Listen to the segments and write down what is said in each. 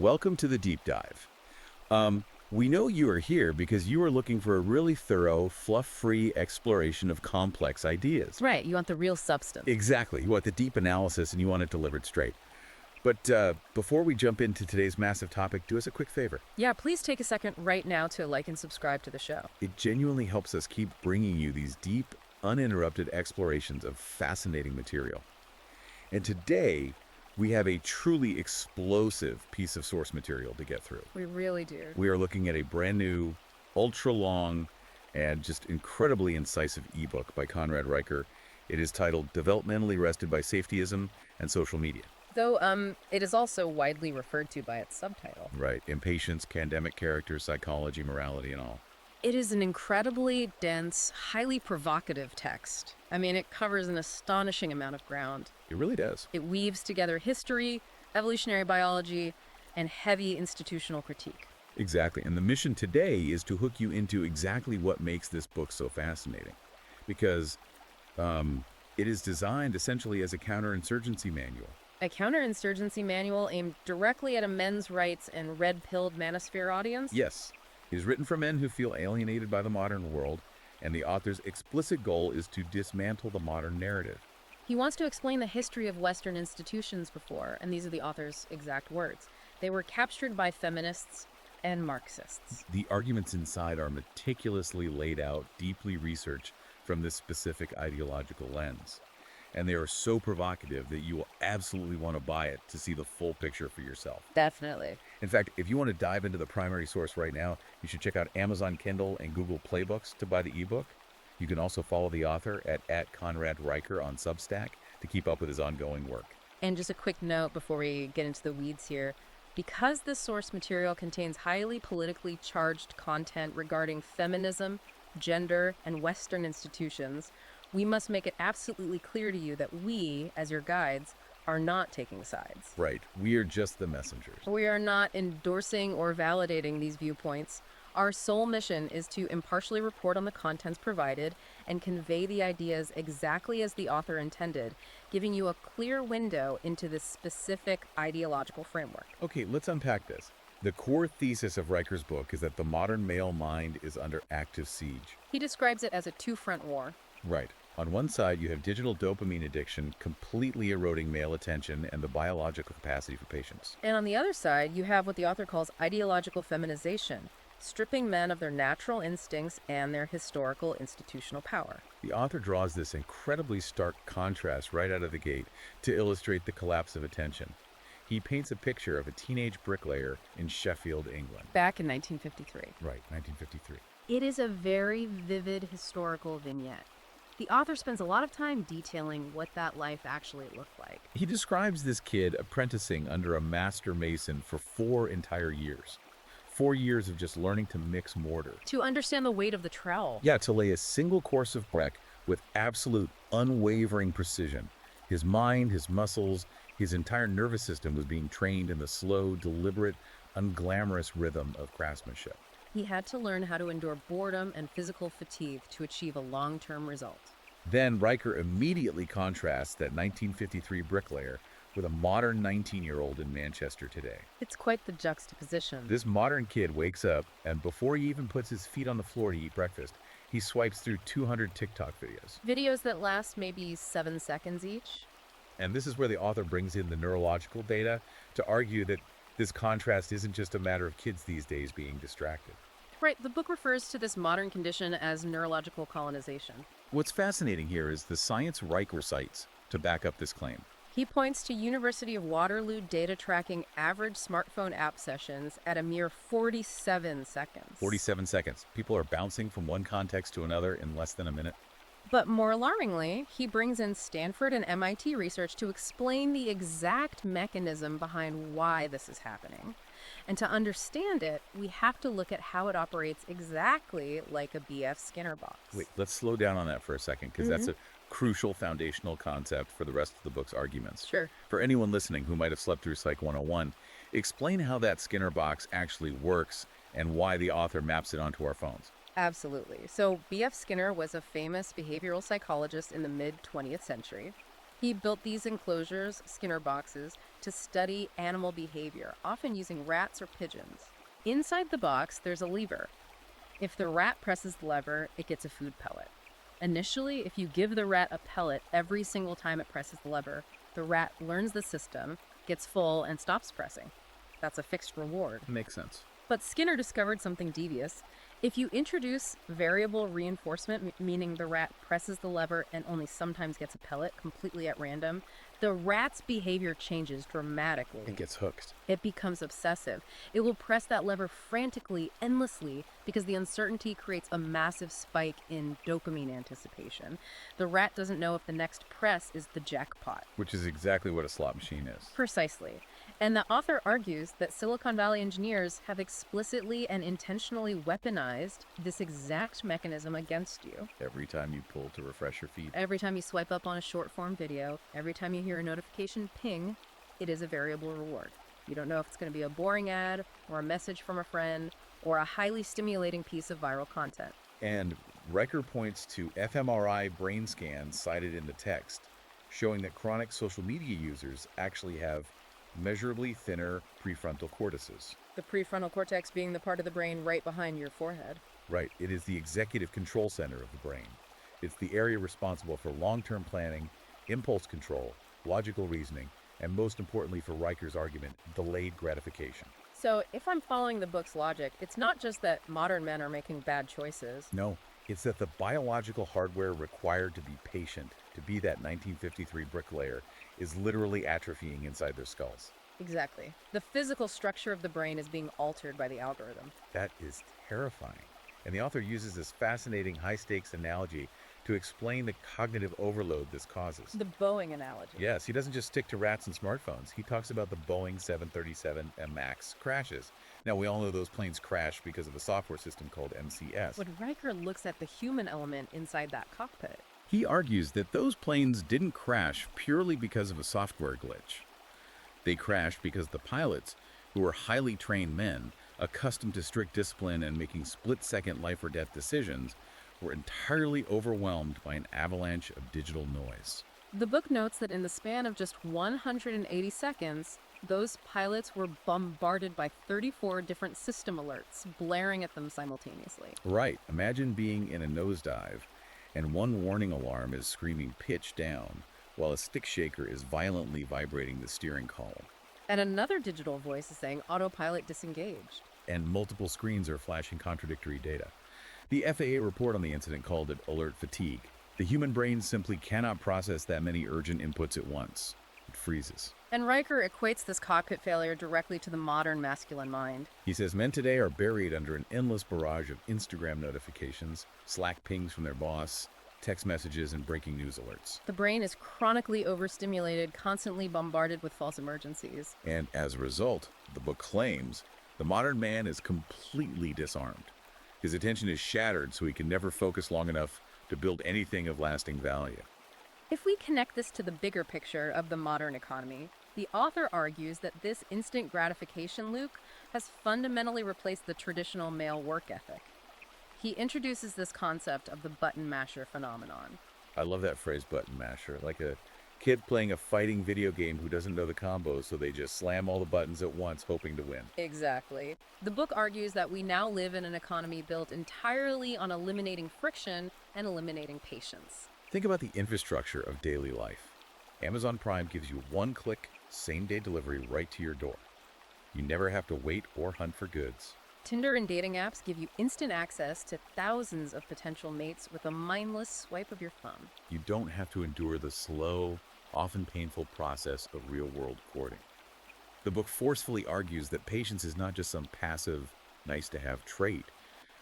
welcome to the deep dive. We know you are here because you are looking for a really thorough, fluff-free exploration of complex ideas. Right, you want the real substance. Exactly. You want the deep analysis and you want it delivered straight. But before we jump into today's massive topic, do us a quick favor. Yeah, please take a second right now to like and subscribe to the show. It genuinely helps us keep bringing you these deep, uninterrupted explorations of fascinating material. And today, we have a truly explosive piece of source material to get through. We really do. We are looking at a brand new, ultra-long, and just incredibly incisive ebook by Conrad Riker. It is titled Developmentally Arrested by Safetyism and Social Media. Though it is also widely referred to by its subtitle. Right. Impatience, Pandemic Characters, Psychology, Morality, and all. It is an incredibly dense, highly provocative text. I mean, it covers an astonishing amount of ground. It really does. It weaves together history, evolutionary biology, and heavy institutional critique. Exactly. And the mission today is to hook you into exactly what makes this book so fascinating. Because it is designed essentially as a counterinsurgency manual. A counterinsurgency manual aimed directly at a men's rights and red-pilled manosphere audience? Yes. It is written for men who feel alienated by the modern world, and the author's explicit goal is to dismantle the modern narrative. He wants to explain the history of Western institutions before, and these are the author's exact words. They were captured by feminists and Marxists. The arguments inside are meticulously laid out, deeply researched from this specific ideological lens. And they are so provocative that you will absolutely want to buy it to see the full picture for yourself. Definitely. In fact, if you want to dive into the primary source right now, you should check out Amazon Kindle and Google Playbooks to buy the ebook. You can also follow the author at Conrad Riker on Substack to keep up with his ongoing work. And just a quick note before we get into the weeds here. Because this source material contains highly politically charged content regarding feminism, gender, and Western institutions, we must make it absolutely clear to you that we, as your guides, are not taking sides. Right. We are just the messengers. We are not endorsing or validating these viewpoints. Our sole mission is to impartially report on the contents provided and convey the ideas exactly as the author intended, giving you a clear window into this specific ideological framework. Okay, let's unpack this. The core thesis of Riker's book is that the modern male mind is under active siege. He describes it as a two-front war. Right. On one side, you have digital dopamine addiction completely eroding male attention and the biological capacity for patience. And on the other side, you have what the author calls ideological feminization, stripping men of their natural instincts and their historical institutional power. The author draws this incredibly stark contrast right out of the gate to illustrate the collapse of attention. He paints a picture of a teenage bricklayer in Sheffield, England. Back in 1953. Right, 1953. It is a very vivid historical vignette. The author spends a lot of time detailing what that life actually looked like. He describes this kid apprenticing under a master mason for 4 entire years. 4 years of just learning to mix mortar. To understand the weight of the trowel. Yeah, to lay a single course of brick with absolute unwavering precision. His mind, his muscles, his entire nervous system was being trained in the slow, deliberate, unglamorous rhythm of craftsmanship. He had to learn how to endure boredom and physical fatigue to achieve a long-term result. Then Riker immediately contrasts that 1953 bricklayer with a modern 19-year-old in Manchester today. It's quite the juxtaposition. This modern kid wakes up, and before he even puts his feet on the floor to eat breakfast, he swipes through 200 TikTok videos. Videos that last maybe 7 seconds each. And this is where the author brings in the neurological data to argue that this contrast isn't just a matter of kids these days being distracted. Right, the book refers to this modern condition as neurological colonization. What's fascinating here is the science Riker cites to back up this claim. He points to University of Waterloo data tracking average smartphone app sessions at a mere 47 seconds. 47 seconds. People are bouncing from one context to another in less than a minute. But more alarmingly, he brings in Stanford and MIT research to explain the exact mechanism behind why this is happening. And to understand it, we have to look at how it operates exactly like a B.F. Skinner box. Wait, let's slow down on that for a second, because that's a crucial foundational concept for the rest of the book's arguments. Sure. For anyone listening who might have slept through Psych 101, explain how that Skinner box actually works and why the author maps it onto our phones. Absolutely. So B.F. Skinner was a famous behavioral psychologist in the mid-20th century. He built these enclosures, Skinner boxes, to study animal behavior, often using rats or pigeons. Inside the box, there's a lever. If the rat presses the lever, it gets a food pellet. Initially, if you give the rat a pellet every single time it presses the lever, the rat learns the system, gets full, and stops pressing. That's a fixed reward. Makes sense. But Skinner discovered something devious. If you introduce variable reinforcement, meaning the rat presses the lever and only sometimes gets a pellet completely at random, the rat's behavior changes dramatically. It gets hooked. It becomes obsessive. It will press that lever frantically, endlessly, because the uncertainty creates a massive spike in dopamine anticipation. The rat doesn't know if the next press is the jackpot. Which is exactly what a slot machine is. Precisely. And the author argues that Silicon Valley engineers have explicitly and intentionally weaponized this exact mechanism against you. Every time you pull to refresh your feed. Every time you swipe up on a short-form video, every time you hear a notification ping, it is a variable reward. You don't know if it's going to be a boring ad, or a message from a friend, or a highly stimulating piece of viral content. And Riker points to fMRI brain scans cited in the text, showing that chronic social media users actually have measurably thinner prefrontal cortices. The prefrontal cortex being the part of the brain right behind your forehead. Right, it is the executive control center of the brain. It's the area responsible for long-term planning, impulse control, logical reasoning, and most importantly for Riker's argument, delayed gratification. So if I'm following the book's logic, it's not just that modern men are making bad choices. No, it's that the biological hardware required to be patient, to be that 1953 bricklayer, is literally atrophying inside their skulls. Exactly. The physical structure of the brain is being altered by the algorithm. That is terrifying. And the author uses this fascinating high-stakes analogy to explain the cognitive overload this causes. The Boeing analogy. Yes, he doesn't just stick to rats and smartphones. He talks about the Boeing 737 MAX crashes. Now, we all know those planes crash because of a software system called MCS. But Riker looks at the human element inside that cockpit. He argues that those planes didn't crash purely because of a software glitch. They crashed because the pilots, who were highly trained men, accustomed to strict discipline and making split-second life-or-death decisions, were entirely overwhelmed by an avalanche of digital noise. The book notes that in the span of just 180 seconds, those pilots were bombarded by 34 different system alerts blaring at them simultaneously. Right. Imagine being in a nosedive, and one warning alarm is screaming pitch down, while a stick shaker is violently vibrating the steering column. And another digital voice is saying autopilot disengaged. And multiple screens are flashing contradictory data. The FAA report on the incident called it alert fatigue. The human brain simply cannot process that many urgent inputs at once. It freezes. And Riker equates this cockpit failure directly to the modern masculine mind. He says men today are buried under an endless barrage of Instagram notifications, Slack pings from their boss, text messages, and breaking news alerts. The brain is chronically overstimulated, constantly bombarded with false emergencies. And as a result, the book claims, the modern man is completely disarmed. His attention is shattered so he can never focus long enough to build anything of lasting value. If we connect this to the bigger picture of the modern economy, the author argues that this instant gratification loop has fundamentally replaced the traditional male work ethic. He introduces this concept of the button masher phenomenon. I love that phrase, button masher, like a kid playing a fighting video game who doesn't know the combos, so they just slam all the buttons at once, hoping to win. Exactly. The book argues that we now live in an economy built entirely on eliminating friction and eliminating patience. Think about the infrastructure of daily life. Amazon Prime gives you one-click, same-day delivery right to your door. You never have to wait or hunt for goods. Tinder and dating apps give you instant access to thousands of potential mates with a mindless swipe of your thumb. You don't have to endure the slow, often painful process of real-world courting. The book forcefully argues that patience is not just some passive, nice-to-have trait.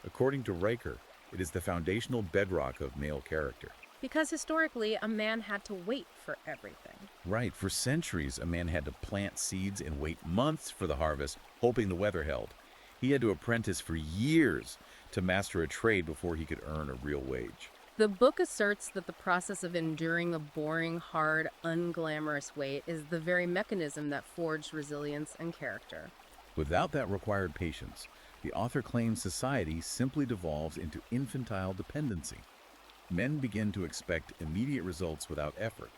According to Riker, it is the foundational bedrock of male character. Because historically, a man had to wait for everything. Right, for centuries, a man had to plant seeds and wait months for the harvest, hoping the weather held. He had to apprentice for years to master a trade before he could earn a real wage. The book asserts that the process of enduring a boring, hard, unglamorous wait is the very mechanism that forged resilience and character. Without that required patience, the author claims society simply devolves into infantile dependency. Men begin to expect immediate results without effort,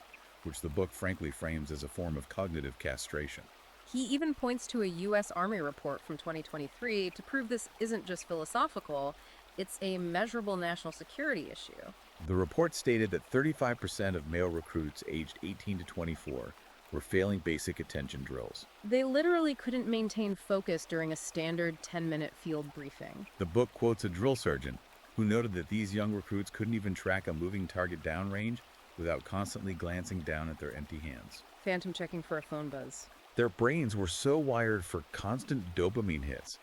which the book frankly frames as a form of cognitive castration. He even points to a U.S. Army report from 2023 to prove this isn't just philosophical, it's a measurable national security issue. The report stated that 35% of male recruits aged 18 to 24 were failing basic attention drills. They literally couldn't maintain focus during a standard 10-minute field briefing. The book quotes a drill sergeant who noted that these young recruits couldn't even track a moving target downrange without constantly glancing down at their empty hands. Phantom checking for a phone buzz. Their brains were so wired for constant dopamine hits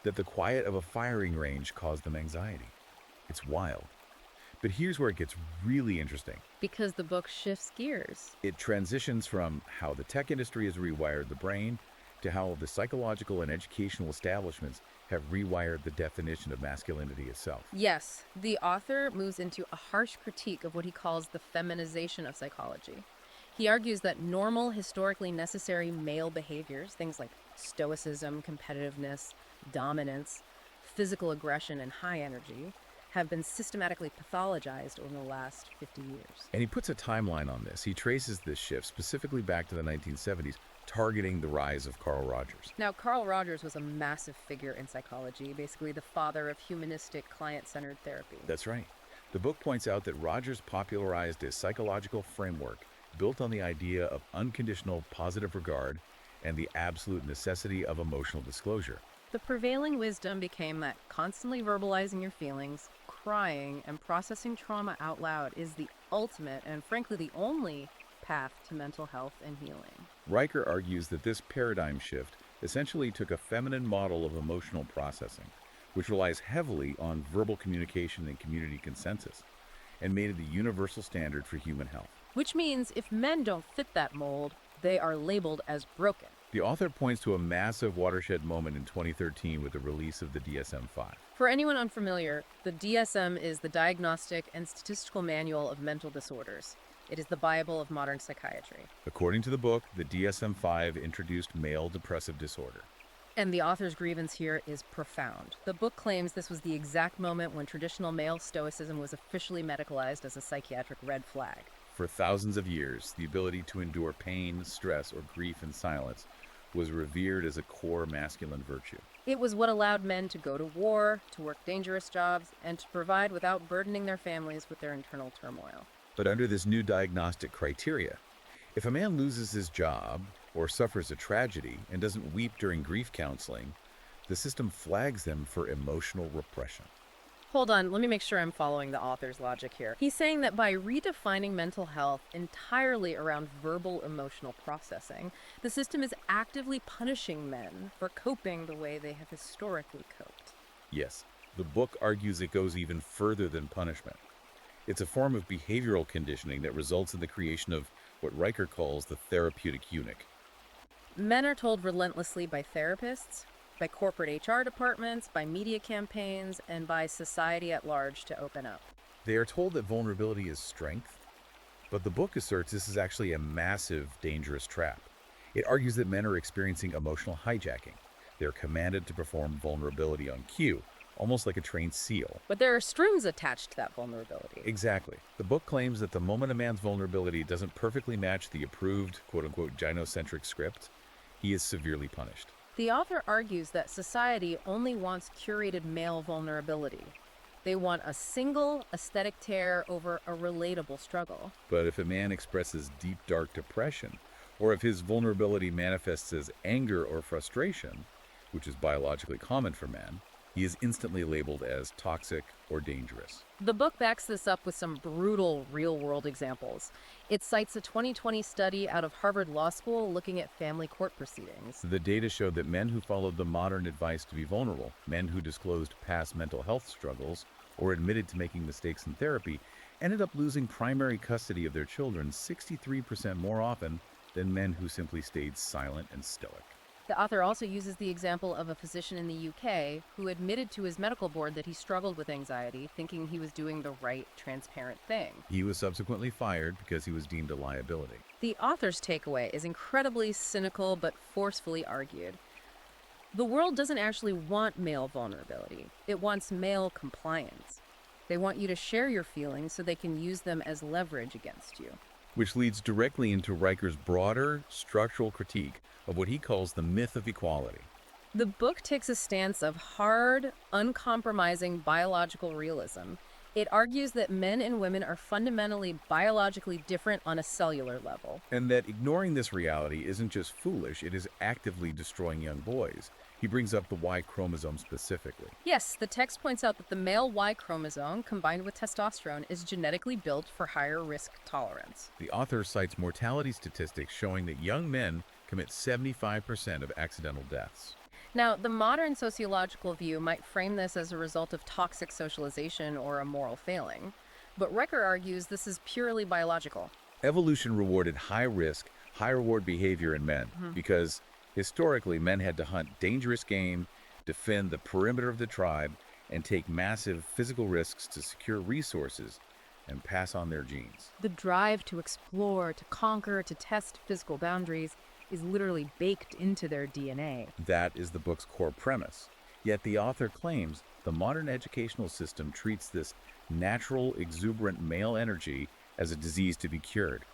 that the quiet of a firing range caused them anxiety. It's wild. But here's where it gets really interesting. Because the book shifts gears. It transitions from how the tech industry has rewired the brain to how the psychological and educational establishments have rewired the definition of masculinity itself. Yes, the author moves into a harsh critique of what he calls the feminization of psychology. He argues that normal, historically necessary male behaviors, things like stoicism, competitiveness, dominance, physical aggression, and high energy, have been systematically pathologized over the last 50 years. And he puts a timeline on this. He traces this shift specifically back to the 1970s, targeting the rise of Carl Rogers. Now, Carl Rogers was a massive figure in psychology, basically the father of humanistic, client-centered therapy. That's right. The book points out that Rogers popularized a psychological framework built on the idea of unconditional positive regard and the absolute necessity of emotional disclosure. The prevailing wisdom became that constantly verbalizing your feelings, crying, and processing trauma out loud is the ultimate and frankly the only path to mental health and healing. Riker argues that this paradigm shift essentially took a feminine model of emotional processing, which relies heavily on verbal communication and community consensus, and made it the universal standard for human health. Which means if men don't fit that mold, they are labeled as broken. The author points to a massive watershed moment in 2013 with the release of the DSM-5. For anyone unfamiliar, the DSM is the Diagnostic and Statistical Manual of Mental Disorders. It is the Bible of modern psychiatry. According to the book, the DSM-5 introduced male depressive disorder. And the author's grievance here is profound. The book claims this was the exact moment when traditional male stoicism was officially medicalized as a psychiatric red flag. For thousands of years, the ability to endure pain, stress, or grief in silence was revered as a core masculine virtue. It was what allowed men to go to war, to work dangerous jobs, and to provide without burdening their families with their internal turmoil. But under this new diagnostic criteria, if a man loses his job or suffers a tragedy and doesn't weep during grief counseling, the system flags them for emotional repression. Hold on, let me make sure I'm following the author's logic here. He's saying that by redefining mental health entirely around verbal emotional processing, the system is actively punishing men for coping the way they have historically coped. Yes, the book argues it goes even further than punishment. It's a form of behavioral conditioning that results in the creation of what Riker calls the therapeutic eunuch. Men are told relentlessly by therapists, by corporate HR departments, by media campaigns, and by society at large to open up. They are told that vulnerability is strength, but the book asserts this is actually a massive, dangerous trap. It argues that men are experiencing emotional hijacking. They're commanded to perform vulnerability on cue, almost like a trained SEAL. But there are strings attached to that vulnerability. Exactly. The book claims that the moment a man's vulnerability doesn't perfectly match the approved, quote-unquote, gynocentric script, he is severely punished. The author argues that society only wants curated male vulnerability. They want a single aesthetic tear over a relatable struggle. But if a man expresses deep, dark depression, or if his vulnerability manifests as anger or frustration, which is biologically common for men, he is instantly labeled as toxic or dangerous. The book backs this up with some brutal real-world examples. It cites a 2020 study out of Harvard Law School looking at family court proceedings. The data showed that men who followed the modern advice to be vulnerable, men who disclosed past mental health struggles or admitted to making mistakes in therapy, ended up losing primary custody of their children 63% more often than men who simply stayed silent and stoic. The author also uses the example of a physician in the UK who admitted to his medical board that he struggled with anxiety, thinking he was doing the right, transparent thing. He was subsequently fired because he was deemed a liability. The author's takeaway is incredibly cynical but forcefully argued. The world doesn't actually want male vulnerability. It wants male compliance. They want you to share your feelings so they can use them as leverage against you. which leads directly into Riker's broader structural critique of what he calls the myth of equality. The book takes a stance of hard, uncompromising biological realism. It argues that men and women are fundamentally biologically different on a cellular level. And that ignoring this reality isn't just foolish, it is actively destroying young boys. He brings up the Y chromosome specifically. Yes, the text points out that the male Y chromosome, combined with testosterone, is genetically built for higher risk tolerance. The author cites mortality statistics showing that young men commit 75% of accidental deaths. Now, the modern sociological view might frame this as a result of toxic socialization or a moral failing, but Riker argues this is purely biological. Evolution rewarded high risk, high reward behavior in men because historically men had to hunt dangerous game, defend the perimeter of the tribe, and take massive physical risks to secure resources and pass on their genes. The drive to explore, to conquer, to test physical boundaries is literally baked into their DNA. That is the book's core premise. Yet the author claims the modern educational system treats this natural, exuberant male energy as a disease to be cured.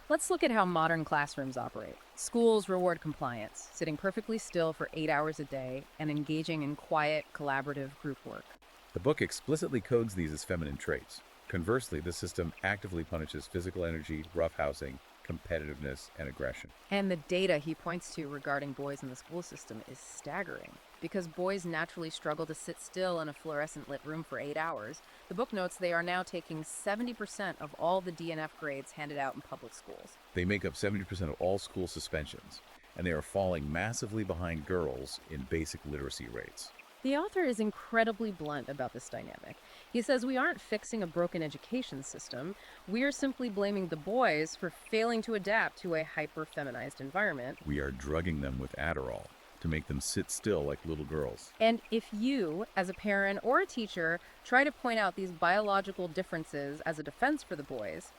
Let's look at how modern classrooms operate. Schools reward compliance, sitting perfectly still for 8 hours a day and engaging in quiet, collaborative group work. The book explicitly codes these as feminine traits. Conversely, the system actively punishes physical energy, roughhousing, competitiveness, and aggression. And the data he points to regarding boys in the school system is staggering. Because boys naturally struggle to sit still in a fluorescent lit room for 8 hours, the book notes they are now taking 70% of all the DNF grades handed out in public schools. They make up 70% of all school suspensions, and they are falling massively behind girls in basic literacy rates. The author is incredibly blunt about this dynamic. He says we aren't fixing a broken education system. We are simply blaming the boys for failing to adapt to a hyper-feminized environment. We are drugging them with Adderall to make them sit still like little girls. And if you, as a parent or a teacher, try to point out these biological differences as a defense for the boys,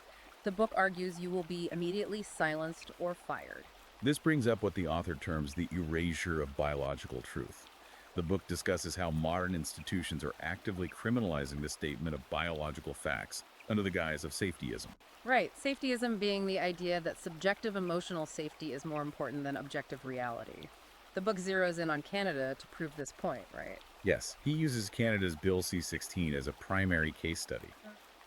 the book argues you will be immediately silenced or fired. This brings up what the author terms the erasure of biological truth. The book discusses how modern institutions are actively criminalizing the statement of biological facts under the guise of safetyism. Right, safetyism being the idea that subjective emotional safety is more important than objective reality. The book zeroes in on Canada to prove this point, right? Yes, he uses Canada's Bill C-16 as a primary case study.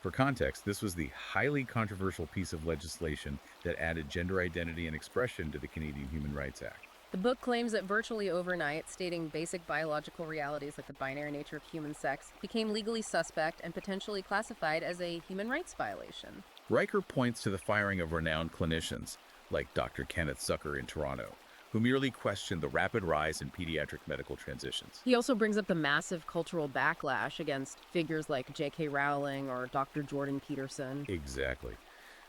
For context, this was the highly controversial piece of legislation that added gender identity and expression to the Canadian Human Rights Act. The book claims that virtually overnight, stating basic biological realities like the binary nature of human sex became legally suspect and potentially classified as a human rights violation. Riker points to the firing of renowned clinicians, like Dr. Kenneth Zucker in Toronto, who merely questioned the rapid rise in pediatric medical transitions. He also brings up the massive cultural backlash against figures like J.K. Rowling or Dr. Jordan Peterson. Exactly.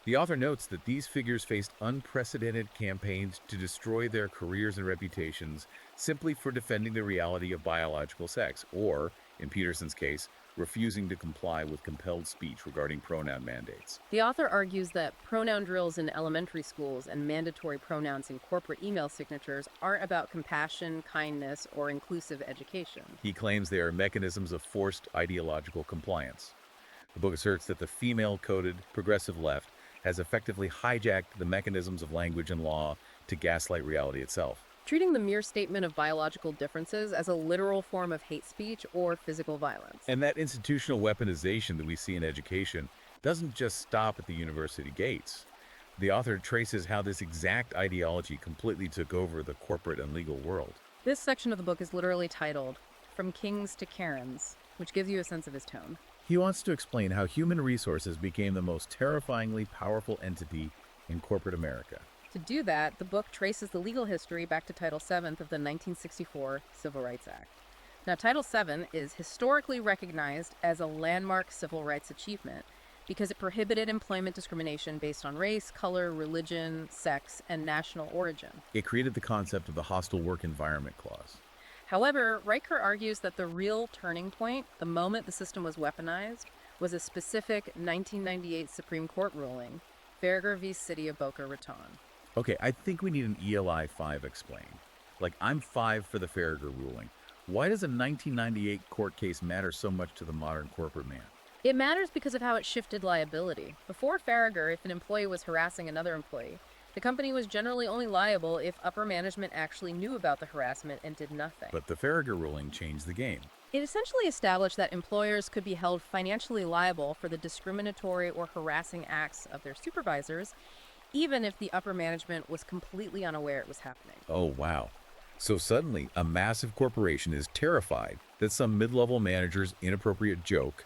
The author notes that these figures faced unprecedented campaigns to destroy their careers and reputations simply for defending the reality of biological sex, or, in Peterson's case, refusing to comply with compelled speech regarding pronoun mandates. The author argues that pronoun drills in elementary schools and mandatory pronouns in corporate email signatures aren't about compassion, kindness, or inclusive education. He claims they are mechanisms of forced ideological compliance. The book asserts that the female-coded progressive left has effectively hijacked the mechanisms of language and law to gaslight reality itself. Treating the mere statement of biological differences as a literal form of hate speech or physical violence. And that institutional weaponization that we see in education doesn't just stop at the university gates. The author traces how this exact ideology completely took over the corporate and legal world. This section of the book is literally titled, From Kings to Karens, which gives you a sense of his tone. He wants to explain how human resources became the most terrifyingly powerful entity in corporate America. To do that, the book traces the legal history back to Title VII of the 1964 Civil Rights Act. Now, Title VII is historically recognized as a landmark civil rights achievement because it prohibited employment discrimination based on race, color, religion, sex, and national origin. It created the concept of the hostile work environment clause. However, Riker argues that the real turning point, the moment the system was weaponized, was a specific 1998 Supreme Court ruling, Farragher v. City of Boca Raton. Okay, I think we need an ELI 5 explain. Like, I'm 5 for the Farragher ruling. Why does a 1998 court case matter so much to the modern corporate man? It matters because of how it shifted liability. Before Farragher, if an employee was harassing another employee, the company was generally only liable if upper management actually knew about the harassment and did nothing. But the Farragher ruling changed the game. It essentially established that employers could be held financially liable for the discriminatory or harassing acts of their supervisors, even if the upper management was completely unaware it was happening. Oh, wow. So suddenly, a massive corporation is terrified that some mid-level manager's inappropriate joke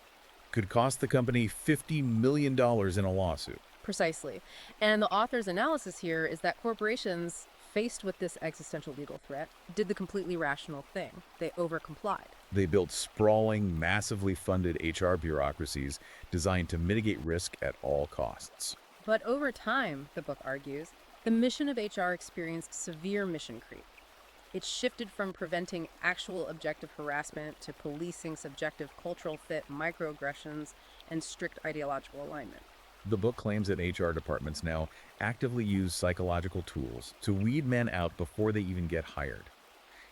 could cost the company $50 million in a lawsuit. Precisely. And the author's analysis here is that corporations, faced with this existential legal threat, did the completely rational thing. They overcomplied. They built sprawling, massively funded HR bureaucracies designed to mitigate risk at all costs. But over time, the book argues, the mission of HR experienced severe mission creep. It shifted from preventing actual objective harassment to policing subjective cultural fit, microaggressions, and strict ideological alignment. The book claims that HR departments now actively use psychological tools to weed men out before they even get hired.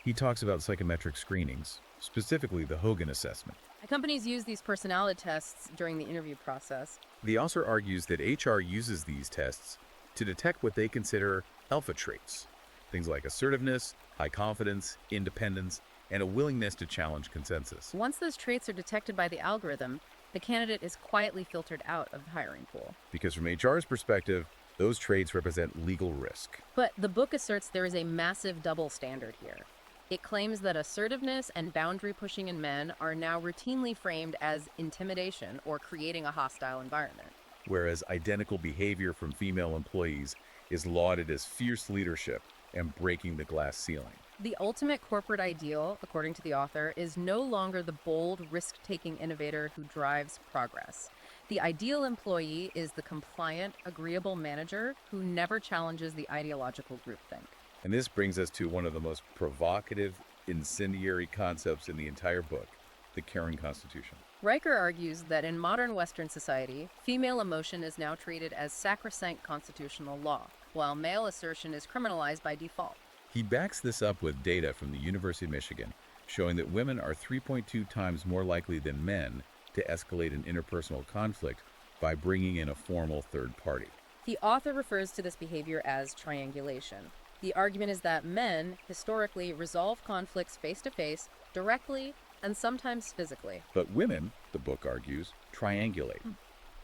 He talks about psychometric screenings, specifically the Hogan assessment. Companies use these personality tests during the interview process. The author argues that HR uses these tests to detect what they consider alpha traits, things like assertiveness, high confidence, independence, and a willingness to challenge consensus. Once those traits are detected by the algorithm, the candidate is quietly filtered out of the hiring pool. Because from HR's perspective, those traits represent legal risk. But the book asserts there is a massive double standard here. It claims that assertiveness and boundary pushing in men are now routinely framed as intimidation or creating a hostile environment. Whereas identical behavior from female employees is lauded as fierce leadership and breaking the glass ceiling. The ultimate corporate ideal, according to the author, is no longer the bold, risk-taking innovator who drives progress. The ideal employee is the compliant, agreeable manager who never challenges the ideological groupthink. And this brings us to one of the most provocative, incendiary concepts in the entire book, the Karen Constitution. Riker argues that in modern Western society, female emotion is now treated as sacrosanct constitutional law, while male assertion is criminalized by default. He backs this up with data from the University of Michigan, showing that women are 3.2 times more likely than men to escalate an interpersonal conflict by bringing in a formal third party. The author refers to this behavior as triangulation. The argument is that men, historically, resolve conflicts face-to-face, directly, and sometimes physically. But women, the book argues, triangulate.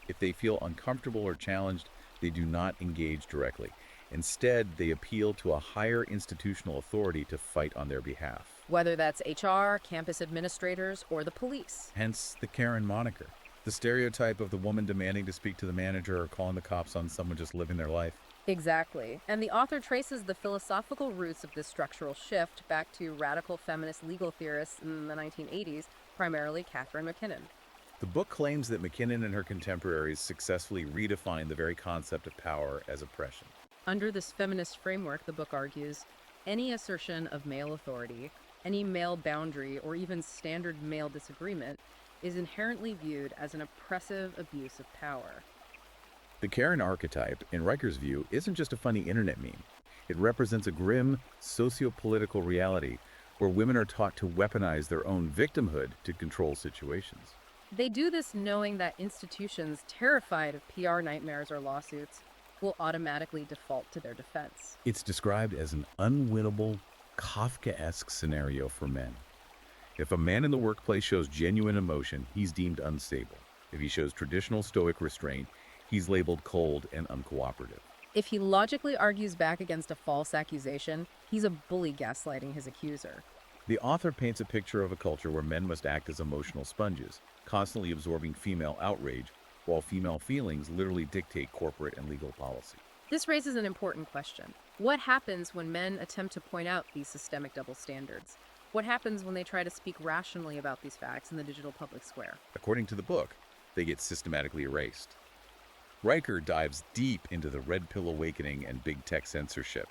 If they feel uncomfortable or challenged, they do not engage directly. Instead, they appeal to a higher institutional authority to fight on their behalf. Whether that's HR, campus administrators, or the police. Hence the Karen moniker, the stereotype of the woman demanding to speak to the manager or calling the cops on someone just living their life. Exactly. And the author traces the philosophical roots of this structural shift back to radical feminist legal theorists in the 1980s, primarily Catherine MacKinnon. The book claims that MacKinnon and her contemporaries successfully redefined the very concept of power as oppression. Under this feminist framework, the book argues, any assertion of male authority, any male boundary, or even standard male disagreement is inherently viewed as an oppressive abuse of power. The Karen archetype, in Riker's view, isn't just a funny internet meme. It represents a grim socio-political reality where women are taught to weaponize their own victimhood to control situations. They do this knowing that institutions terrified of PR nightmares or lawsuits will automatically default to their defense. It's described as an unwinnable, Kafkaesque scenario for men. If a man in the workplace shows genuine emotion, he's deemed unstable. If he shows traditional stoic restraint, he's labeled cold and uncooperative. If he logically argues back against a false accusation, he's a bully gaslighting his accuser. The author paints a picture of a culture where men must act as emotional sponges, constantly absorbing female outrage, while female feelings literally dictate corporate and legal policy. This raises an important question. What happens when men attempt to point out these systemic double standards? What happens when they try to speak rationally about these facts in the digital public square? According to the book, they get systematically erased. Riker dives deep into the red pill awakening and big tech censorship.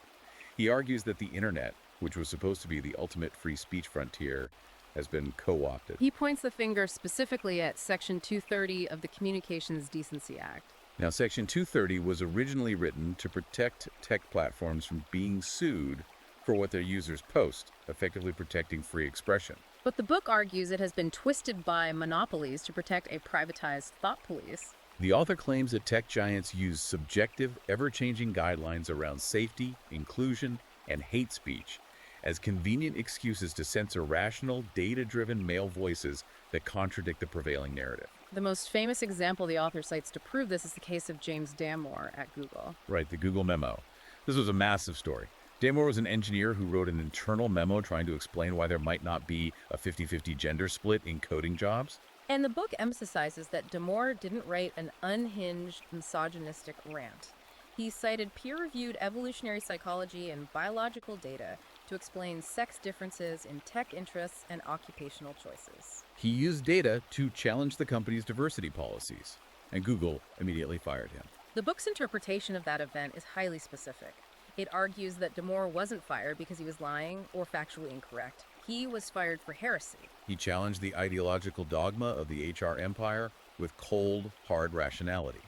He argues that the internet, which was supposed to be the ultimate free speech frontier, has been co-opted. He points the finger specifically at Section 230 of the Communications Decency Act. Now, Section 230 was originally written to protect tech platforms from being sued for what their users post, effectively protecting free expression. But the book argues it has been twisted by monopolies to protect a privatized thought police. The author claims that tech giants use subjective, ever-changing guidelines around safety, inclusion, and hate speech as convenient excuses to censor rational, data-driven male voices that contradict the prevailing narrative. The most famous example the author cites to prove this is the case of James Damore at Google. Right, the Google memo. This was a massive story. Damore was an engineer who wrote an internal memo trying to explain why there might not be a 50-50 gender split in coding jobs. And the book emphasizes that Damore didn't write an unhinged, misogynistic rant. He cited peer-reviewed evolutionary psychology and biological data to explain sex differences in tech interests and occupational choices. He used data to challenge the company's diversity policies, and Google immediately fired him. The book's interpretation of that event is highly specific. It argues that Damore wasn't fired because he was lying or factually incorrect. He was fired for heresy. He challenged the ideological dogma of the HR empire with cold, hard rationality.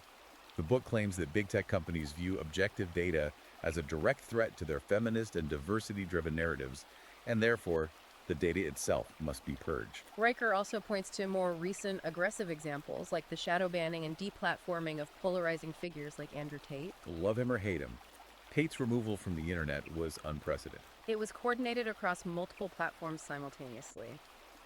The book claims that big tech companies view objective data as a direct threat to their feminist and diversity-driven narratives, and therefore, the data itself must be purged. Riker also points to more recent aggressive examples like the shadow banning and deplatforming of polarizing figures like Andrew Tate. Love him or hate him, Tate's removal from the internet was unprecedented. It was coordinated across multiple platforms simultaneously.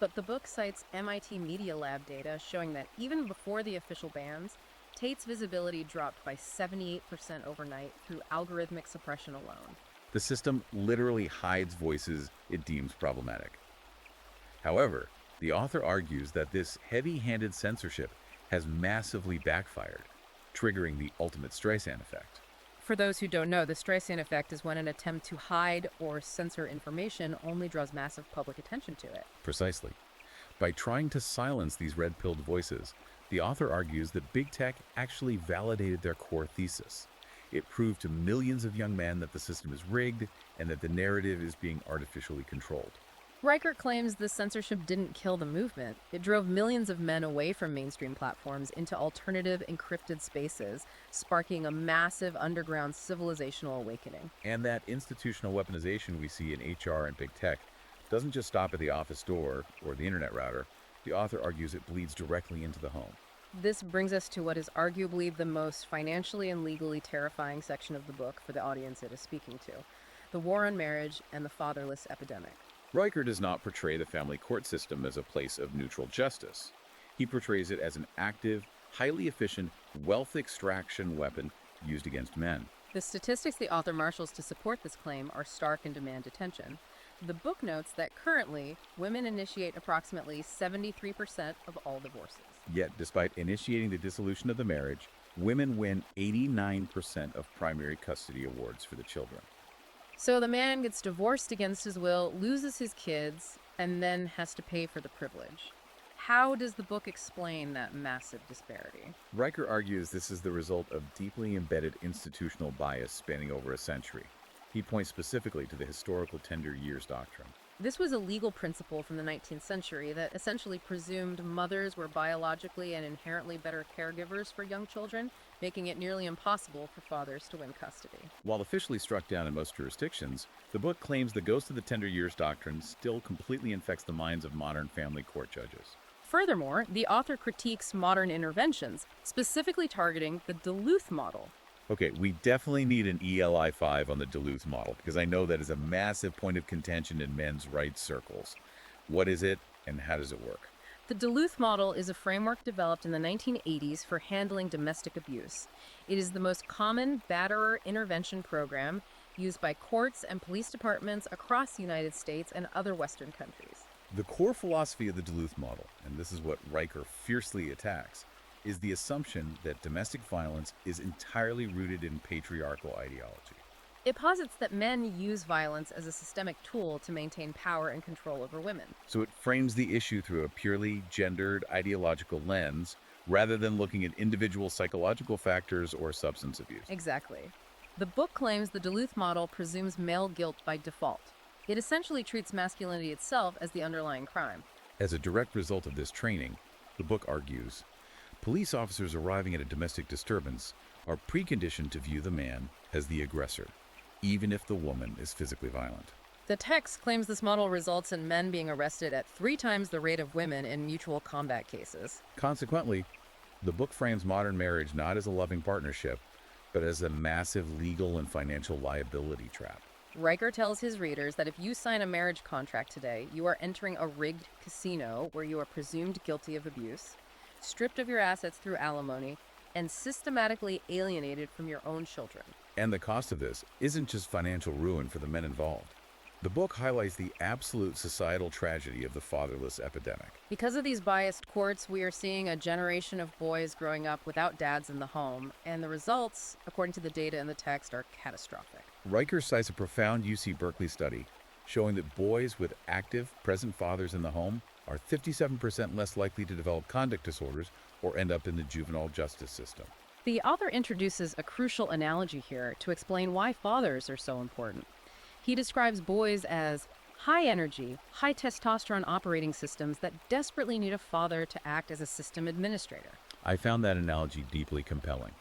But the book cites MIT Media Lab data showing that even before the official bans, Tate's visibility dropped by 78% overnight through algorithmic suppression alone. The system literally hides voices it deems problematic. However, the author argues that this heavy-handed censorship has massively backfired, triggering the ultimate Streisand effect. For those who don't know, the Streisand effect is when an attempt to hide or censor information only draws massive public attention to it. Precisely. By trying to silence these red-pilled voices, the author argues that big tech actually validated their core thesis. It proved to millions of young men that the system is rigged and that the narrative is being artificially controlled. Riker claims the censorship didn't kill the movement. It drove millions of men away from mainstream platforms into alternative encrypted spaces, sparking a massive underground civilizational awakening. And that institutional weaponization we see in HR and big tech doesn't just stop at the office door or the internet router. The author argues it bleeds directly into the home. This brings us to what is arguably the most financially and legally terrifying section of the book for the audience it is speaking to: the war on marriage and the fatherless epidemic. Riker does not portray the family court system as a place of neutral justice. He portrays it as an active, highly efficient wealth extraction weapon used against men. The statistics the author marshals to support this claim are stark and demand attention. The book notes that currently, women initiate approximately 73% of all divorces. Yet, despite initiating the dissolution of the marriage, women win 89% of primary custody awards for the children. So the man gets divorced against his will, loses his kids, and then has to pay for the privilege. How does the book explain that massive disparity? Riker argues this is the result of deeply embedded institutional bias spanning over a century. He points specifically to the historical tender years doctrine. This was a legal principle from the 19th century that essentially presumed mothers were biologically and inherently better caregivers for young children, making it nearly impossible for fathers to win custody. While officially struck down in most jurisdictions, the book claims the ghost of the tender years doctrine still completely infects the minds of modern family court judges. Furthermore, the author critiques modern interventions, specifically targeting the Duluth model. Okay, we definitely need an ELI 5 on the Duluth model, because I know that is a massive point of contention in men's rights circles. What is it, and how does it work? The Duluth model is a framework developed in the 1980s for handling domestic abuse. It is the most common batterer intervention program used by courts and police departments across the United States and other Western countries. The core philosophy of the Duluth model, and this is what Riker fiercely attacks, is the assumption that domestic violence is entirely rooted in patriarchal ideology. It posits that men use violence as a systemic tool to maintain power and control over women. So it frames the issue through a purely gendered ideological lens, rather than looking at individual psychological factors or substance abuse. Exactly. The book claims the Duluth model presumes male guilt by default. It essentially treats masculinity itself as the underlying crime. As a direct result of this training, the book argues, police officers arriving at a domestic disturbance are preconditioned to view the man as the aggressor, even if the woman is physically violent. The text claims this model results in men being arrested at 3 times the rate of women in mutual combat cases. Consequently, the book frames modern marriage not as a loving partnership, but as a massive legal and financial liability trap. Riker tells his readers that if you sign a marriage contract today, you are entering a rigged casino where you are presumed guilty of abuse, stripped of your assets through alimony, and systematically alienated from your own children. And the cost of this isn't just financial ruin for the men involved. The book highlights the absolute societal tragedy of the fatherless epidemic. Because of these biased courts, we are seeing a generation of boys growing up without dads in the home, and the results, according to the data in the text, are catastrophic. Riker cites a profound UC Berkeley study showing that boys with active, present fathers in the home are 57% less likely to develop conduct disorders or end up in the juvenile justice system. The author introduces a crucial analogy here to explain why fathers are so important. He describes boys as high energy, high testosterone operating systems that desperately need a father to act as a system administrator. I found that analogy deeply compelling.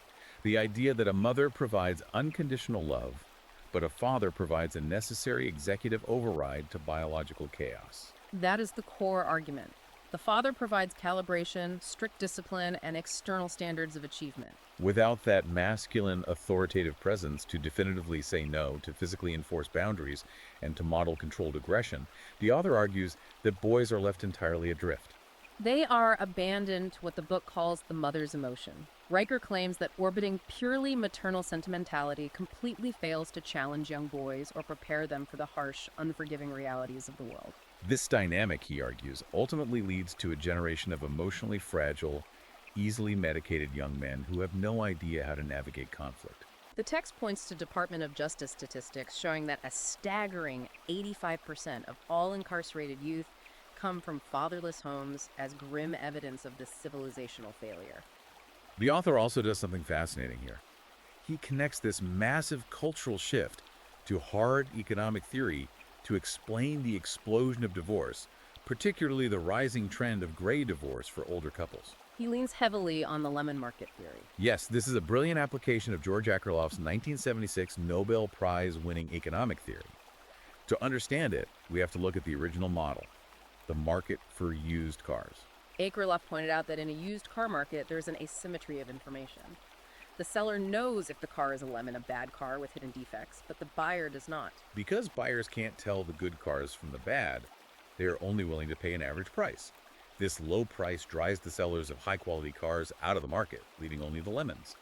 The idea that a mother provides unconditional love, but a father provides a necessary executive override to biological chaos. That is the core argument. The father provides calibration, strict discipline, and external standards of achievement. Without that masculine authoritative presence to definitively say no, to physically enforce boundaries, and to model controlled aggression, the author argues that boys are left entirely adrift. They are abandoned to what the book calls the mother's emotion. Riker claims that orbiting purely maternal sentimentality completely fails to challenge young boys or prepare them for the harsh, unforgiving realities of the world. This dynamic, he argues, ultimately leads to a generation of emotionally fragile, easily medicated young men who have no idea how to navigate conflict. The text points to Department of Justice statistics showing that a staggering 85% of all incarcerated youth come from fatherless homes as grim evidence of this civilizational failure. The author also does something fascinating here. He connects this massive cultural shift to hard economic theory to explain the explosion of divorce, particularly the rising trend of gray divorce for older couples. He leans heavily on the lemon market theory. Yes, this is a brilliant application of George Akerlof's 1976 Nobel Prize-winning economic theory. To understand it, we have to look at the original model, the market for used cars. Akerlof pointed out that in a used car market, there's an asymmetry of information. The seller knows if the car is a lemon, a bad car with hidden defects, but the buyer does not. Because buyers can't tell the good cars from the bad, they are only willing to pay an average price. This low price drives the sellers of high-quality cars out of the market, leaving only the lemons.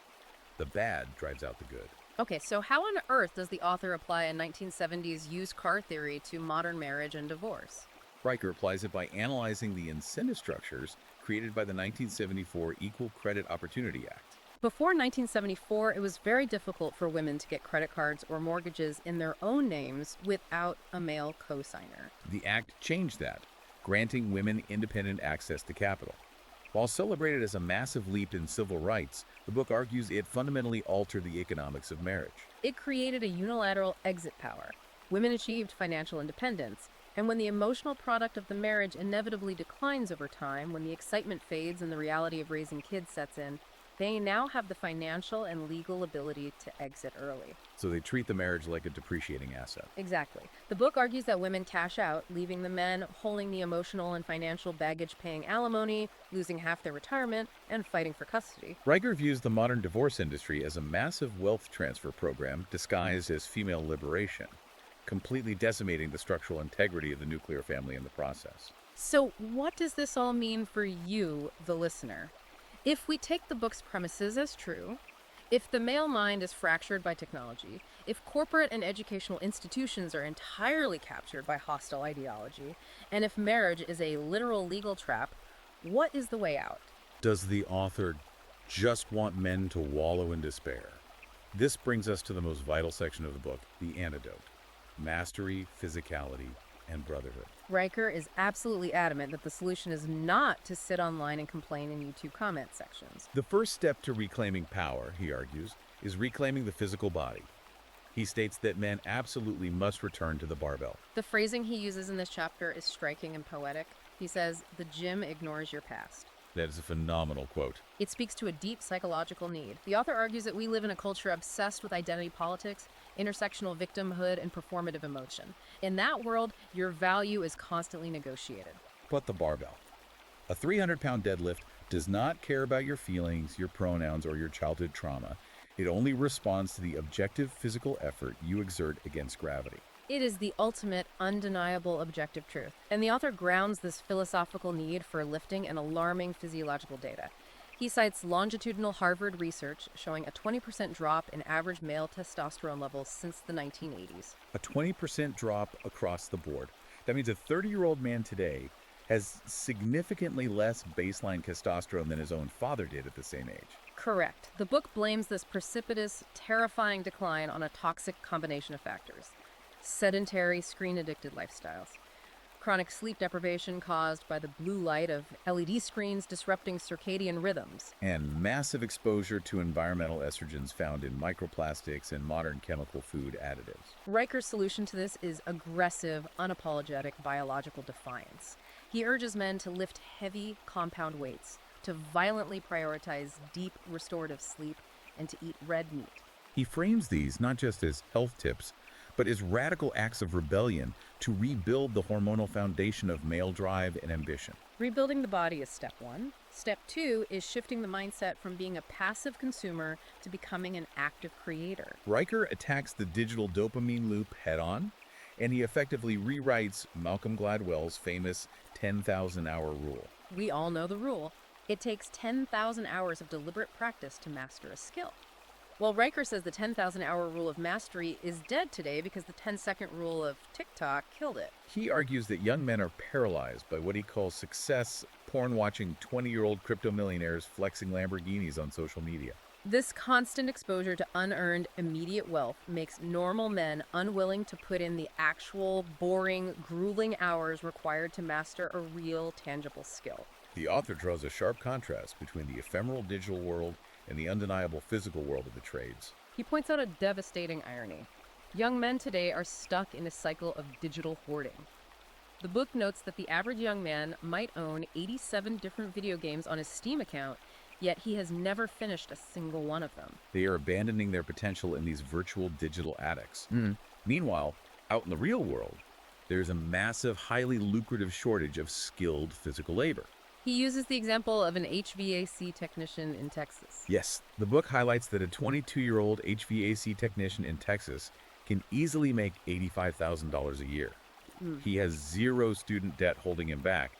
The bad drives out the good. Okay, so how on earth does the author apply a 1970s used car theory to modern marriage and divorce? Riker applies it by analyzing the incentive structures created by the 1974 Equal Credit Opportunity Act. Before 1974, it was very difficult for women to get credit cards or mortgages in their own names without a male co-signer. The act changed that, granting women independent access to capital. While celebrated as a massive leap in civil rights, the book argues it fundamentally altered the economics of marriage. It created a unilateral exit power. Women achieved financial independence, and when the emotional product of the marriage inevitably declines over time, when the excitement fades and the reality of raising kids sets in, they now have the financial and legal ability to exit early. So they treat the marriage like a depreciating asset. Exactly. The book argues that women cash out, leaving the men holding the emotional and financial baggage, paying alimony, losing half their retirement, and fighting for custody. Riker views the modern divorce industry as a massive wealth transfer program disguised as female liberation, completely decimating the structural integrity of the nuclear family in the process. So what does this all mean for you, the listener? If we take the book's premises as true, if the male mind is fractured by technology, if corporate and educational institutions are entirely captured by hostile ideology, and if marriage is a literal legal trap, what is the way out? Does the author just want men to wallow in despair? This brings us to the most vital section of the book, the antidote: mastery, physicality, and brotherhood. Riker is absolutely adamant that the solution is not to sit online and complain in YouTube comment sections. The first step to reclaiming power, he argues, is reclaiming the physical body. He states that men absolutely must return to the barbell. The phrasing he uses in this chapter is striking and poetic. He says, "The gym ignores your past." That is a phenomenal quote. It speaks to a deep psychological need. The author argues that we live in a culture obsessed with identity politics, intersectional victimhood, and performative emotion. In that world, your value is constantly negotiated. But the barbell. A 300-pound deadlift does not care about your feelings, your pronouns, or your childhood trauma. It only responds to the objective physical effort you exert against gravity. It is the ultimate, undeniable objective truth, and the author grounds this philosophical need for lifting in alarming physiological data. He cites longitudinal Harvard research showing a 20% drop in average male testosterone levels since the 1980s. A 20% drop across the board. That means a 30-year-old man today has significantly less baseline testosterone than his own father did at the same age. Correct. The book blames this precipitous, terrifying decline on a toxic combination of factors. Sedentary, screen-addicted lifestyles. Chronic sleep deprivation caused by the blue light of LED screens disrupting circadian rhythms. And massive exposure to environmental estrogens found in microplastics and modern chemical food additives. Riker's solution to this is aggressive, unapologetic biological defiance. He urges men to lift heavy compound weights, to violently prioritize deep restorative sleep, and to eat red meat. He frames these not just as health tips, but as radical acts of rebellion to rebuild the hormonal foundation of male drive and ambition. Rebuilding the body is step one. Step two is shifting the mindset from being a passive consumer to becoming an active creator. Riker attacks the digital dopamine loop head-on, and he effectively rewrites Malcolm Gladwell's famous 10,000-hour rule. We all know the rule. It takes 10,000 hours of deliberate practice to master a skill. Well, Riker says the 10,000-hour rule of mastery is dead today because the 10-second rule of TikTok killed it. He argues that young men are paralyzed by what he calls success, porn-watching 20-year-old crypto millionaires flexing Lamborghinis on social media. This constant exposure to unearned, immediate wealth makes normal men unwilling to put in the actual, boring, grueling hours required to master a real, tangible skill. The author draws a sharp contrast between the ephemeral digital world and the undeniable physical world of the trades. He points out a devastating irony. Young men today are stuck in a cycle of digital hoarding. The book notes that the average young man might own 87 different video games on his Steam account, yet he has never finished a single one of them. They are abandoning their potential in these virtual digital addicts. Meanwhile, out in the real world, there's a massive, highly lucrative shortage of skilled physical labor. He uses the example of an HVAC technician in Texas. Yes, the book highlights that a 22-year-old HVAC technician in Texas can easily make $85,000 a year. He has zero student debt holding him back,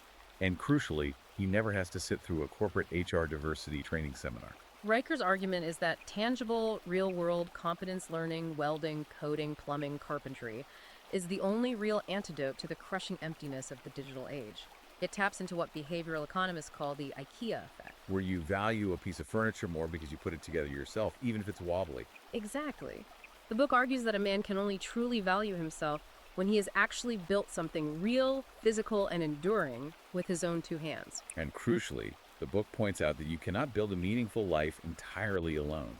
and crucially, he never has to sit through a corporate HR diversity training seminar. Riker's argument is that tangible, real-world competence learning, welding, coding, plumbing, carpentry is the only real antidote to the crushing emptiness of the digital age. It taps into what behavioral economists call the IKEA effect. Where you value a piece of furniture more because you put it together yourself, even if it's wobbly. Exactly. The book argues that a man can only truly value himself when he has actually built something real, physical, and enduring with his own two hands. And crucially, the book points out that you cannot build a meaningful life entirely alone,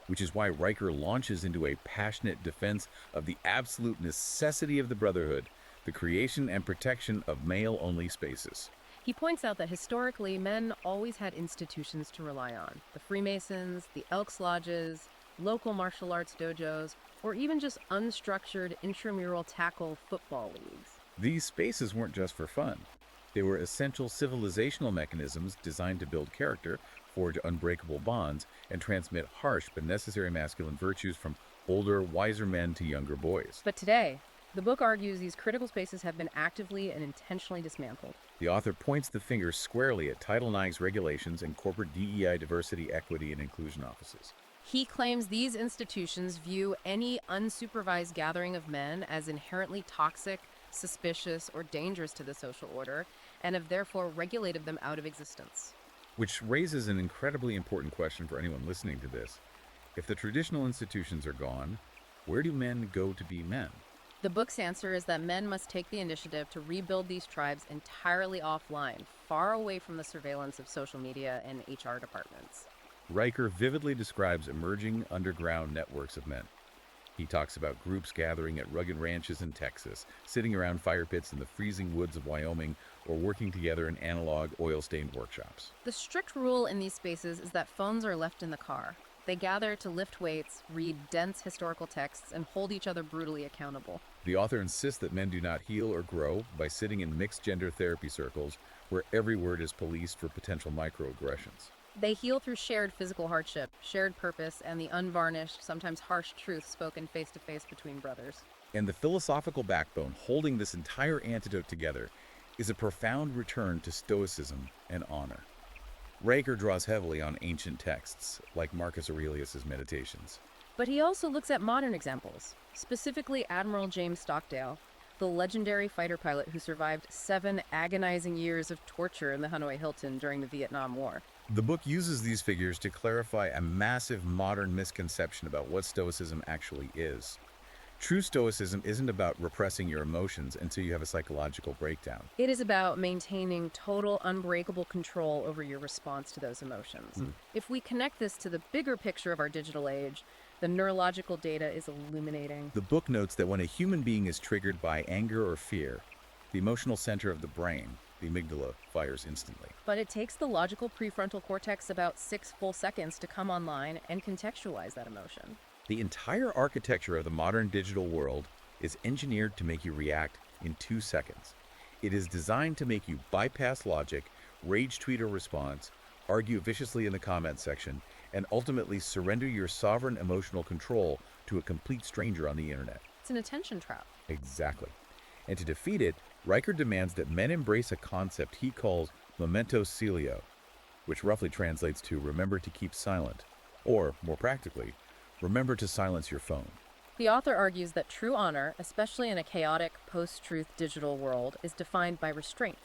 which is why Riker launches into a passionate defense of the absolute necessity of the brotherhood, the creation and protection of male-only spaces. He points out that historically, men always had institutions to rely on. The Freemasons, the Elks Lodges, local martial arts dojos, or even just unstructured intramural tackle football leagues. These spaces weren't just for fun. They were essential civilizational mechanisms designed to build character, forge unbreakable bonds, and transmit harsh but necessary masculine virtues from older, wiser men to younger boys. But today, the book argues these critical spaces have been actively and intentionally dismantled. The author points the finger squarely at Title IX's regulations and corporate DEI diversity, equity, and inclusion offices. He claims these institutions view any unsupervised gathering of men as inherently toxic, suspicious, or dangerous to the social order, and have therefore regulated them out of existence. Which raises an incredibly important question for anyone listening to this. If the traditional institutions are gone, where do men go to be men? The book's answer is that men must take the initiative to rebuild these tribes entirely offline, far away from the surveillance of social media and HR departments. Riker vividly describes emerging underground networks of men. He talks about groups gathering at rugged ranches in Texas, sitting around fire pits in the freezing woods of Wyoming, or working together in analog, oil-stained workshops. The strict rule in these spaces is that phones are left in the car. They gather to lift weights, read dense historical texts, and hold each other brutally accountable. The author insists that men do not heal or grow by sitting in mixed-gender therapy circles where every word is policed for potential microaggressions. They heal through shared physical hardship, shared purpose, and the unvarnished, sometimes harsh truth spoken face to face between brothers. And the philosophical backbone holding this entire antidote together is a profound return to stoicism and honor. Riker draws heavily on ancient texts, like Marcus Aurelius's Meditations. But he also looks at modern examples, specifically Admiral James Stockdale, the legendary fighter pilot who survived 7 agonizing years of torture in the Hanoi Hilton during the Vietnam War. The book uses these figures to clarify a massive modern misconception about what Stoicism actually is. True Stoicism isn't about repressing your emotions until you have a psychological breakdown. It is about maintaining total, unbreakable control over your response to those emotions. If we connect this to the bigger picture of our digital age, the neurological data is illuminating. The book notes that when a human being is triggered by anger or fear, the emotional center of the brain, the amygdala, fires instantly. But it takes the logical prefrontal cortex about 6 full seconds to come online and contextualize that emotion. The entire architecture of the modern digital world is engineered to make you react in 2 seconds. It is designed to make you bypass logic, rage tweet a response, argue viciously in the comment section, and ultimately surrender your sovereign emotional control to a complete stranger on the internet. It's an attention trap. Exactly. And to defeat it, Riker demands that men embrace a concept he calls memento sileo, which roughly translates to remember to keep silent, or, more practically, remember to silence your phone. The author argues that true honor, especially in a chaotic, post-truth digital world, is defined by restraint.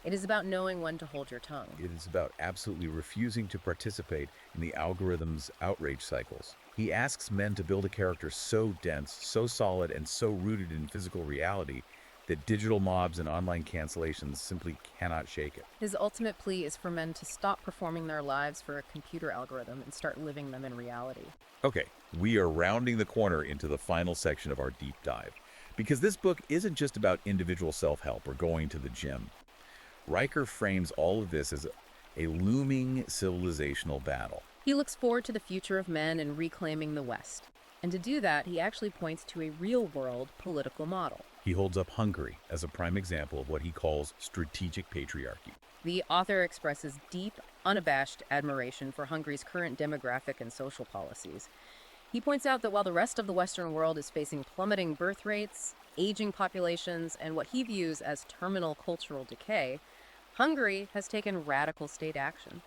It is about knowing when to hold your tongue. It is about absolutely refusing to participate in the algorithm's outrage cycles. He asks men to build a character so dense, so solid, and so rooted in physical reality that digital mobs and online cancellations simply cannot shake it. His ultimate plea is for men to stop performing their lives for a computer algorithm and start living them in reality. Okay, we are rounding the corner into the final section of our deep dive, because this book isn't just about individual self-help or going to the gym. Riker frames all of this as a looming civilizational battle. He looks forward to the future of men and reclaiming the West. And to do that, he actually points to a real-world political model. He holds up Hungary as a prime example of what he calls strategic patriarchy. The author expresses deep, unabashed admiration for Hungary's current demographic and social policies. He points out that while the rest of the Western world is facing plummeting birth rates, aging populations, and what he views as terminal cultural decay, Hungary has taken radical state action.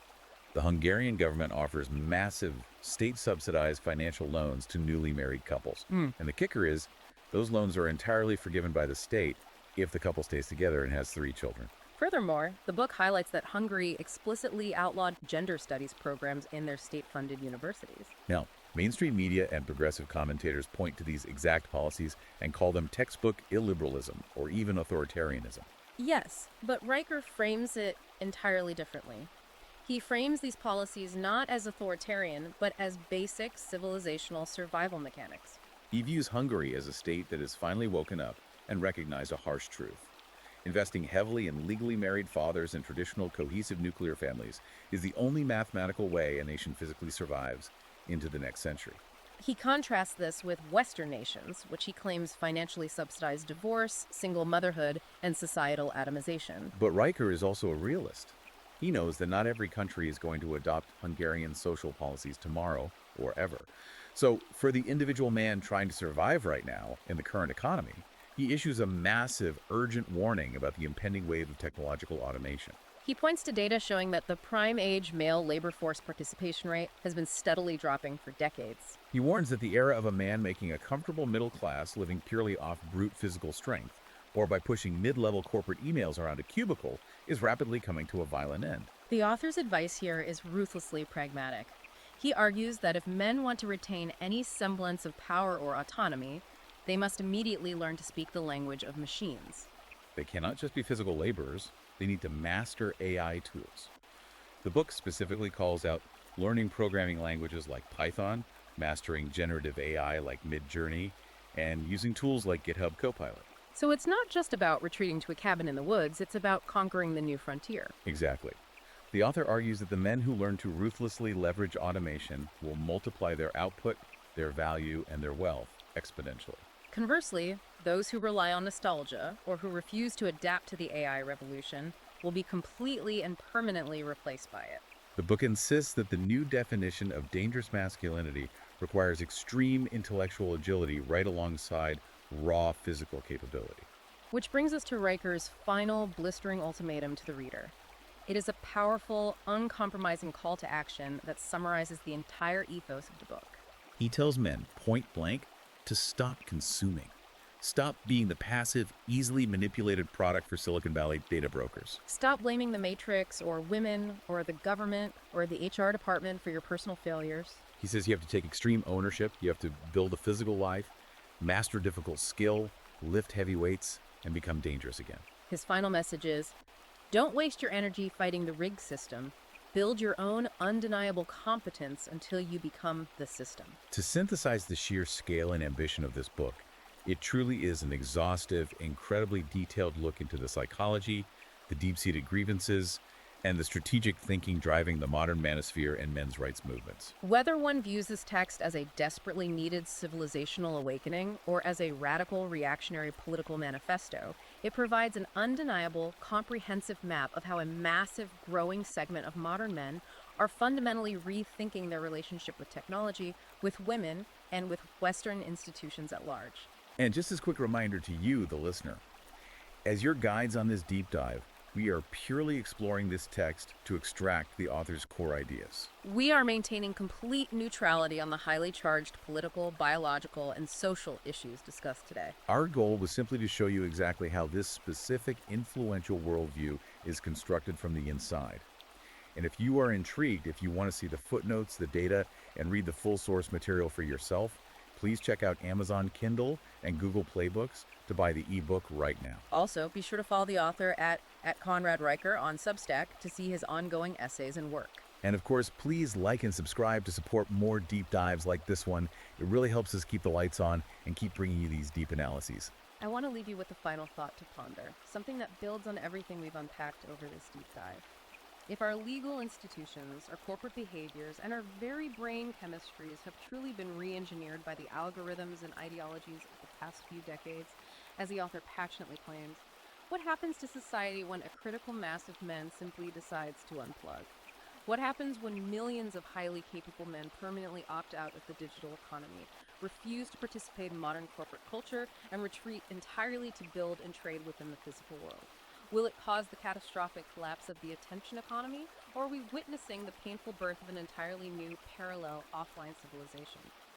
The Hungarian government offers massive state-subsidized financial loans to newly married couples. And the kicker is, those loans are entirely forgiven by the state if the couple stays together and has 3 children. Furthermore, the book highlights that Hungary explicitly outlawed gender studies programs in their state-funded universities. Now, mainstream media and progressive commentators point to these exact policies and call them textbook illiberalism or even authoritarianism. Yes, but Riker frames it entirely differently. He frames these policies not as authoritarian, but as basic civilizational survival mechanics. He views Hungary as a state that has finally woken up and recognized a harsh truth. Investing heavily in legally married fathers and traditional cohesive nuclear families is the only mathematical way a nation physically survives into the next century. He contrasts this with Western nations, which he claims financially subsidize divorce, single motherhood, and societal atomization. But Riker is also a realist. He knows that not every country is going to adopt Hungarian social policies tomorrow or ever. So, for the individual man trying to survive right now in the current economy, he issues a massive, urgent warning about the impending wave of technological automation. He points to data showing that the prime age male labor force participation rate has been steadily dropping for decades. He warns that the era of a man making a comfortable middle class living purely off brute physical strength, or by pushing mid-level corporate emails around a cubicle, is rapidly coming to a violent end. The author's advice here is ruthlessly pragmatic. He argues that if men want to retain any semblance of power or autonomy, they must immediately learn to speak the language of machines. They cannot just be physical laborers, they need to master AI tools. The book specifically calls out learning programming languages like Python, mastering generative AI like Midjourney, and using tools like GitHub Copilot. So it's not just about retreating to a cabin in the woods, it's about conquering the new frontier. Exactly. The author argues that the men who learn to ruthlessly leverage automation will multiply their output, their value, and their wealth exponentially. Conversely, those who rely on nostalgia or who refuse to adapt to the AI revolution will be completely and permanently replaced by it. The book insists that the new definition of dangerous masculinity requires extreme intellectual agility right alongside raw physical capability. Which brings us to Riker's final blistering ultimatum to the reader. It is a powerful, uncompromising call to action that summarizes the entire ethos of the book. He tells men point blank to stop consuming. Stop being the passive, easily manipulated product for Silicon Valley data brokers. Stop blaming the Matrix or women or the government or the HR department for your personal failures. He says you have to take extreme ownership, you have to build a physical life, master difficult skill, lift heavy weights, and become dangerous again. His final message is, don't waste your energy fighting the rigged system. Build your own undeniable competence until you become the system. To synthesize the sheer scale and ambition of this book, it truly is an exhaustive, incredibly detailed look into the psychology, the deep-seated grievances, and the strategic thinking driving the modern manosphere and men's rights movements. Whether one views this text as a desperately needed civilizational awakening or as a radical reactionary political manifesto, it provides an undeniable, comprehensive map of how a massive, growing segment of modern men are fundamentally rethinking their relationship with technology, with women, and with Western institutions at large. And just as a quick reminder to you, the listener, as your guides on this deep dive, we are purely exploring this text to extract the author's core ideas. We are maintaining complete neutrality on the highly charged political, biological, and social issues discussed today. Our goal was simply to show you exactly how this specific influential worldview is constructed from the inside. And if you are intrigued, if you want to see the footnotes, the data, and read the full source material for yourself, please check out Amazon Kindle and Google Play Books to buy the ebook right now. Also, be sure to follow the author at Conrad Riker on Substack to see his ongoing essays and work. And of course, please like and subscribe to support more deep dives like this one. It really helps us keep the lights on and keep bringing you these deep analyses. I want to leave you with a final thought to ponder, something that builds on everything we've unpacked over this deep dive. If our legal institutions, our corporate behaviors, and our very brain chemistries have truly been re-engineered by the algorithms and ideologies of the past few decades, as the author passionately claims, what happens to society when a critical mass of men simply decides to unplug? What happens when millions of highly capable men permanently opt out of the digital economy, refuse to participate in modern corporate culture, and retreat entirely to build and trade within the physical world? Will it cause the catastrophic collapse of the attention economy, or are we witnessing the painful birth of an entirely new, parallel, offline civilization?